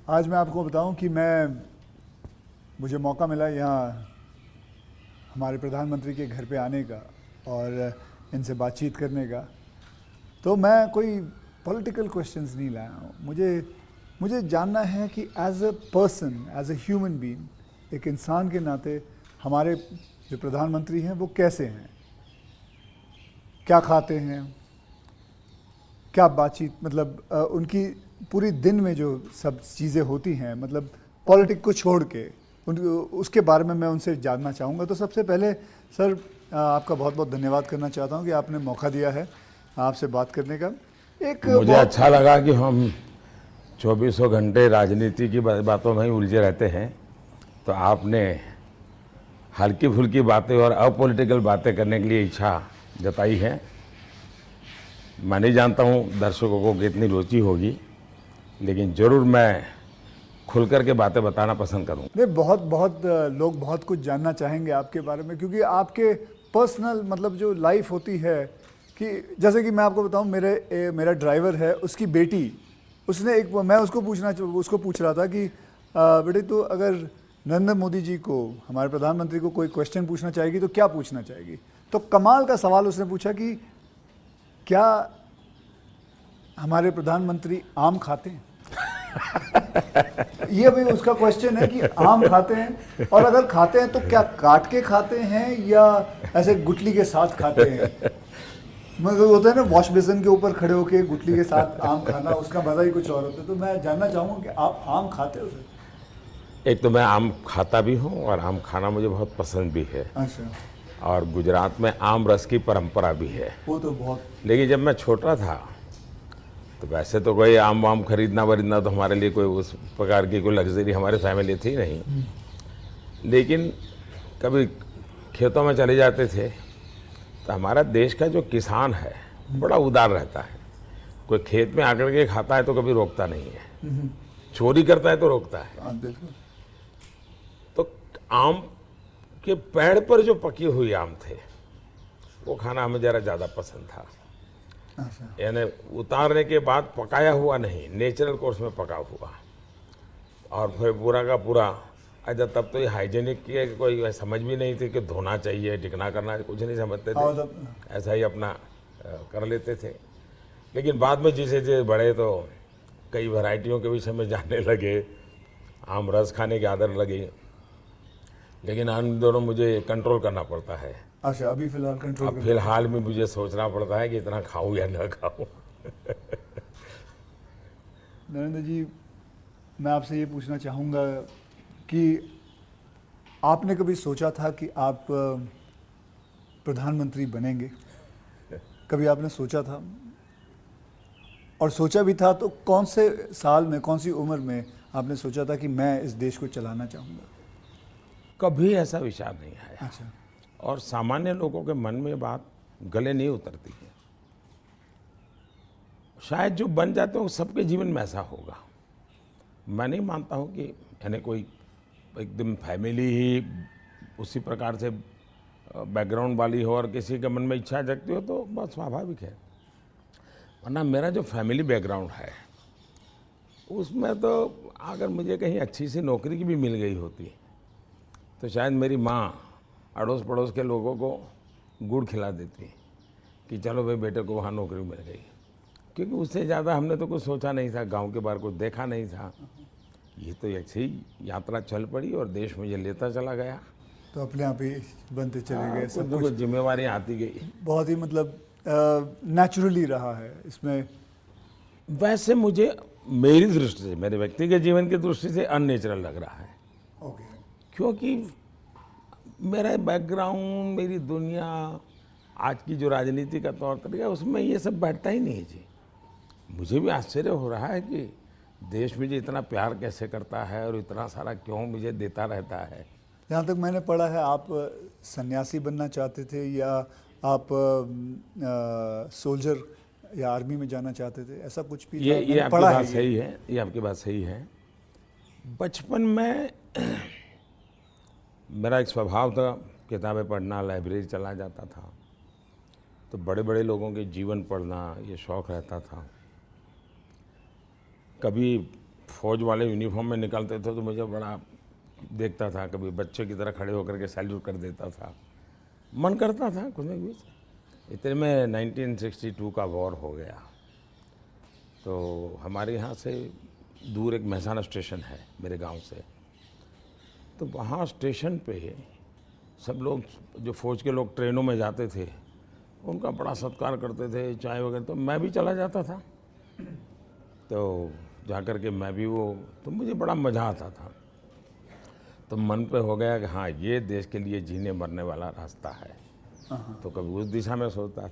आज मैं आपको बताऊं कि मुझे मौका मिला यहाँ हमारे प्रधानमंत्री के घर पे आने का और इनसे बातचीत करने का। तो मैं कोई पॉलिटिकल क्वेश्चंस नहीं लाया हूँ। मुझे जानना है कि as a person, as a human being, एक इंसान के नाते हमारे जो प्रधानमंत्री हैं वो कैसे हैं, क्या खाते हैं, क्या बातचीत, मतलब उनकी पूरी दिन में जो सब चीज़ें होती हैं, मतलब पॉलिटिक को छोड़ के उसके बारे में मैं उनसे जानना चाहूँगा। तो सबसे पहले सर आपका बहुत बहुत धन्यवाद करना चाहता हूँ कि आपने मौका दिया है आपसे बात करने का। मुझे अच्छा लगा कि हम 2400 घंटे राजनीति की बातों में ही उलझे रहते हैं, तो आपने हल्की फुल्की बातें और अपॉलिटिकल बातें करने के लिए इच्छा जताई है। मैं नहीं जानता हूँ दर्शकों को कितनी रुचि होगी, लेकिन ज़रूर मैं खुलकर के बातें बताना पसंद करूँगा। नहीं, बहुत लोग बहुत कुछ जानना चाहेंगे आपके बारे में, क्योंकि आपके पर्सनल मतलब जो लाइफ होती है, कि जैसे कि मैं आपको बताऊं, मेरा ड्राइवर है, उसकी बेटी, मैं उसको पूछ रहा था कि बेटे तो अगर नरेंद्र मोदी जी को, हमारे प्रधानमंत्री को कोई क्वेश्चन पूछना चाहेगी तो क्या पूछना चाहेगी। तो कमाल का सवाल उसने पूछा कि क्या हमारे प्रधानमंत्री आम खाते हैं। ये भी उसका क्वेश्चन है कि आम खाते हैं, और अगर खाते हैं तो क्या काट के खाते हैं या ऐसे गुठली के साथ खाते हैं। मतलब होता है ना, वॉश बेसिन के ऊपर खड़े होके गुठली के साथ आम खाना, उसका मजा ही कुछ और होता है। तो मैं जानना चाहूंगा कि आप आम खाते हो सर। एक तो मैं आम खाता भी हूँ और आम खाना मुझे बहुत पसंद भी है। अच्छा। और गुजरात में आम रस की परंपरा भी है। वो तो बहुत। लेकिन जब मैं छोटा था तो वैसे तो कोई आम वाम खरीदना वरीदना तो हमारे लिए कोई उस प्रकार की कोई लग्जरी हमारे फैमिली थी नहीं। लेकिन कभी खेतों में चले जाते थे तो हमारा देश का जो किसान है बड़ा उदार रहता है। कोई खेत में आकर के खाता है तो कभी रोकता नहीं है, चोरी करता है तो रोकता है। बिल्कुल। तो आम के पेड़ पर जो पकी हुई आम थे वो खाना हमें ज़रा ज़्यादा पसंद था। अच्छा। यानी उतारने के बाद पकाया हुआ नहीं, नेचुरल कोर्स में पका हुआ। और फिर पूरा का पूरा, अच्छा तब तो ये हाइजीनिक की कोई समझ भी नहीं थी कि धोना चाहिए, टिकना करना, कुछ नहीं समझते थे, ऐसा ही अपना कर लेते थे। लेकिन बाद में जैसे जैसे बड़े तो कई वैरायटियों के विषय में जानने लगे, आम रस खाने की आदत लगी। लेकिन इन दोनों मुझे कंट्रोल करना पड़ता है। अच्छा, अभी फिलहाल कंट्रोल अब फिलहाल में मुझे सोचना पड़ता है कि इतना खाऊं या ना खाऊं। नरेंद्र जी, मैं आपसे ये पूछना चाहूँगा कि आपने कभी सोचा था कि आप प्रधानमंत्री बनेंगे? कभी आपने सोचा था? और सोचा भी था तो कौन से साल में, कौन सी उम्र में आपने सोचा था कि मैं इस देश को चलाना चाहूँगा? कभी ऐसा विचार नहीं आया। अच्छा। और सामान्य लोगों के मन में बात गले नहीं उतरती है। शायद जो बन जाते हो सबके जीवन में ऐसा होगा। मैं नहीं मानता हूँ कि यानी कोई एकदम फैमिली ही उसी प्रकार से बैकग्राउंड वाली हो और किसी के मन में इच्छा जगती हो तो बहुत स्वाभाविक है। वरना मेरा जो फैमिली बैकग्राउंड है उसमें तो अगर मुझे कहीं अच्छी सी नौकरी की भी मिल गई होती तो शायद मेरी माँ अड़ोस पड़ोस के लोगों को गुड़ खिला देती कि चलो भाई बेटे को वहाँ नौकरी मिल गई। क्योंकि उससे ज़्यादा हमने तो कुछ सोचा नहीं था, गांव के बाहर कुछ देखा नहीं था। ये तो ऐसे ही यात्रा चल पड़ी और देश मुझे लेता चला गया। तो अपने आप ही बनते चले गए, सब कुछ जिम्मेवारी आती गई। बहुत ही मतलब नेचुरली रहा है इसमें। वैसे मुझे मेरी दृष्टि से, मेरे व्यक्तिगत जीवन की दृष्टि से अननेचुरल लग रहा है। ओके। क्योंकि मेरा बैकग्राउंड, मेरी दुनिया, आज की जो राजनीति का तौर तरीका, उसमें ये सब बैठता ही नहीं है जी। मुझे भी आश्चर्य हो रहा है कि देश मुझे इतना प्यार कैसे करता है और इतना सारा क्यों मुझे देता रहता है। जहाँ तक मैंने पढ़ा है आप सन्यासी बनना चाहते थे, या आप सोल्जर या आर्मी में जाना चाहते थे, ऐसा कुछ भी था? ये आपकी बात सही है, ये आपकी बात सही है। बचपन में मेरा एक स्वभाव था किताबें पढ़ना, लाइब्रेरी चला जाता था, तो बड़े बड़े लोगों के जीवन पढ़ना ये शौक़ रहता था। कभी फौज वाले यूनिफॉर्म में निकलते थे तो मुझे बड़ा देखता था, कभी बच्चे की तरह खड़े होकर के सैल्यूट कर देता था, मन करता था कुछ न कुछ। इतने में 1962 का वॉर हो गया, तो हमारे यहाँ से दूर एक मेहसाना स्टेशन है मेरे गांव से, तो वहाँ स्टेशन पे सब लोग, जो फौज के लोग ट्रेनों में जाते थे, उनका बड़ा सत्कार करते थे, चाय वगैरह, तो मैं भी चला जाता था। तो जा कर के मैं भी तो मुझे बड़ा मज़ा आता था। तो मन पे हो गया कि हाँ, ये देश के लिए जीने मरने वाला रास्ता है। तो कभी उस दिशा में सोचता था।